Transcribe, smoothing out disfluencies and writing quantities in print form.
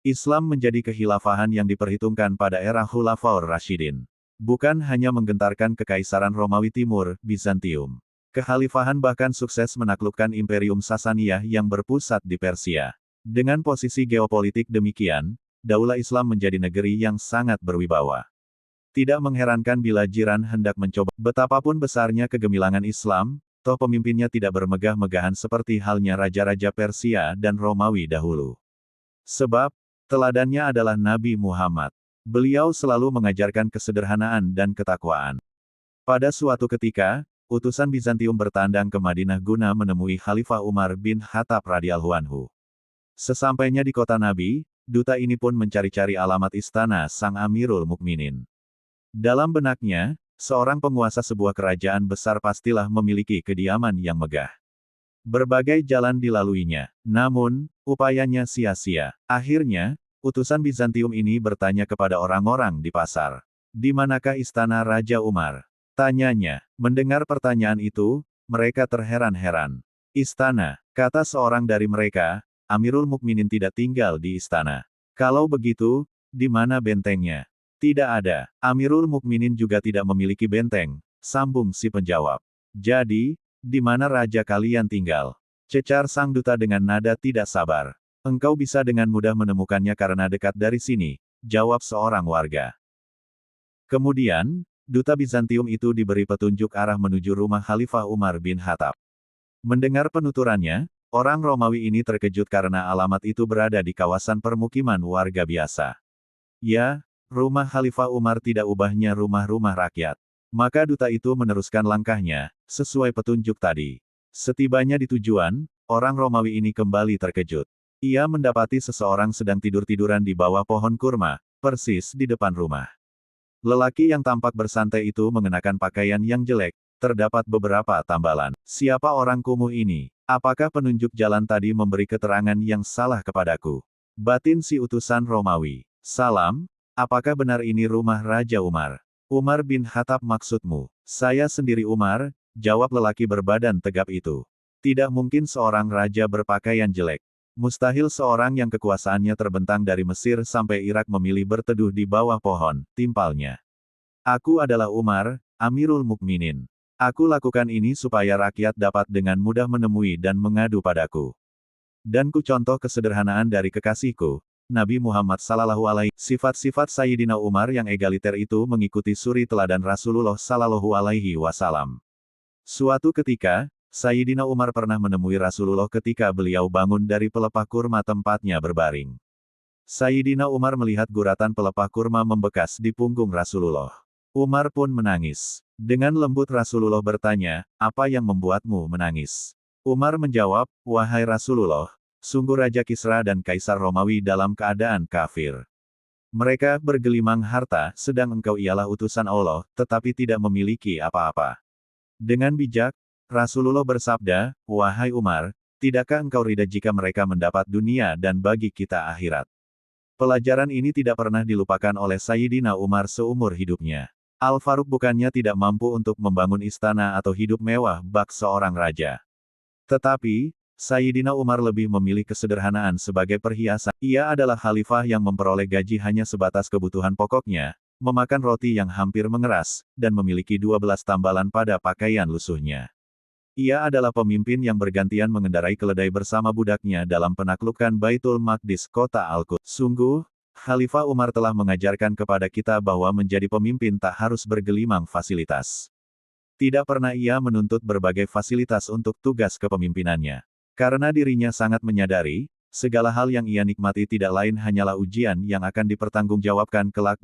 Islam menjadi kekhilafahan yang diperhitungkan pada era Khulafaur Rasyidin. Bukan hanya menggentarkan Kekaisaran Romawi Timur, Bizantium. Kekhalifahan bahkan sukses menaklukkan Imperium Sasaniyah yang berpusat di Persia. Dengan posisi geopolitik demikian, Daulah Islam menjadi negeri yang sangat berwibawa. Tidak mengherankan bila jiran hendak mencoba. Betapapun besarnya kegemilangan Islam, toh pemimpinnya tidak bermegah-megahan seperti halnya raja-raja Persia dan Romawi dahulu. Sebab, teladannya adalah Nabi Muhammad. Beliau selalu mengajarkan kesederhanaan dan ketakwaan. Pada suatu ketika, utusan Bizantium bertandang ke Madinah guna menemui Khalifah Umar bin Khattab radhiyallahu anhu. Sesampainya di kota Nabi, duta ini pun mencari-cari alamat istana Sang Amirul Mukminin. Dalam benaknya, seorang penguasa sebuah kerajaan besar pastilah memiliki kediaman yang megah. Berbagai jalan dilaluinya, namun, upayanya sia-sia. Akhirnya, utusan Bizantium ini bertanya kepada orang-orang di pasar. Di manakah istana Raja Umar? Tanyanya. Mendengar pertanyaan itu, mereka terheran-heran. Istana, kata seorang dari mereka, Amirul Mukminin tidak tinggal di istana. Kalau begitu, di mana bentengnya? Tidak ada. Amirul Mukminin juga tidak memiliki benteng, sambung si penjawab. Jadi, di mana raja kalian tinggal? Cecar sang duta dengan nada tidak sabar. Engkau bisa dengan mudah menemukannya karena dekat dari sini, jawab seorang warga. Kemudian, duta Bizantium itu diberi petunjuk arah menuju rumah Khalifah Umar bin Khattab. Mendengar penuturannya, orang Romawi ini terkejut karena alamat itu berada di kawasan permukiman warga biasa. Ya, rumah Khalifah Umar tidak ubahnya rumah-rumah rakyat. Maka duta itu meneruskan langkahnya, sesuai petunjuk tadi. Setibanya di tujuan, orang Romawi ini kembali terkejut. Ia mendapati seseorang sedang tidur-tiduran di bawah pohon kurma, persis di depan rumah. Lelaki yang tampak bersantai itu mengenakan pakaian yang jelek, terdapat beberapa tambalan. Siapa orang kumuh ini? Apakah penunjuk jalan tadi memberi keterangan yang salah kepadaku? Batin si utusan Romawi. Salam, apakah benar ini rumah Raja Umar? Umar bin Khattab maksudmu? Saya sendiri Umar, jawab lelaki berbadan tegap itu. Tidak mungkin seorang raja berpakaian jelek. Mustahil seorang yang kekuasaannya terbentang dari Mesir sampai Irak memilih berteduh di bawah pohon, timpalnya. Aku adalah Umar, Amirul Mukminin. Aku lakukan ini supaya rakyat dapat dengan mudah menemui dan mengadu padaku. Dan ku contoh kesederhanaan dari kekasihku, Nabi Muhammad Sallallahu Alaihi. Sifat-sifat Sayyidina Umar yang egaliter itu mengikuti suri teladan Rasulullah Sallallahu Alaihi Wasallam. Suatu ketika, Sayyidina Umar pernah menemui Rasulullah ketika beliau bangun dari pelepah kurma tempatnya berbaring. Sayyidina Umar melihat guratan pelepah kurma membekas di punggung Rasulullah. Umar pun menangis. Dengan lembut Rasulullah bertanya, apa yang membuatmu menangis? Umar menjawab, wahai Rasulullah, sungguh Raja Kisra dan Kaisar Romawi dalam keadaan kafir. Mereka bergelimang harta, sedang engkau ialah utusan Allah, tetapi tidak memiliki apa-apa. Dengan bijak, Rasulullah bersabda, wahai Umar, tidakkah engkau ridha jika mereka mendapat dunia dan bagi kita akhirat? Pelajaran ini tidak pernah dilupakan oleh Sayyidina Umar seumur hidupnya. Al-Faruq bukannya tidak mampu untuk membangun istana atau hidup mewah bak seorang raja. Tetapi, Sayyidina Umar lebih memilih kesederhanaan sebagai perhiasan. Ia adalah khalifah yang memperoleh gaji hanya sebatas kebutuhan pokoknya, memakan roti yang hampir mengeras, dan memiliki 12 tambalan pada pakaian lusuhnya. Ia adalah pemimpin yang bergantian mengendarai keledai bersama budaknya dalam penaklukan Baitul Maqdis kota Al-Quds. Sungguh, Khalifah Umar telah mengajarkan kepada kita bahwa menjadi pemimpin tak harus bergelimang fasilitas. Tidak pernah ia menuntut berbagai fasilitas untuk tugas kepemimpinannya. Karena dirinya sangat menyadari, segala hal yang ia nikmati tidak lain hanyalah ujian yang akan dipertanggungjawabkan kelak.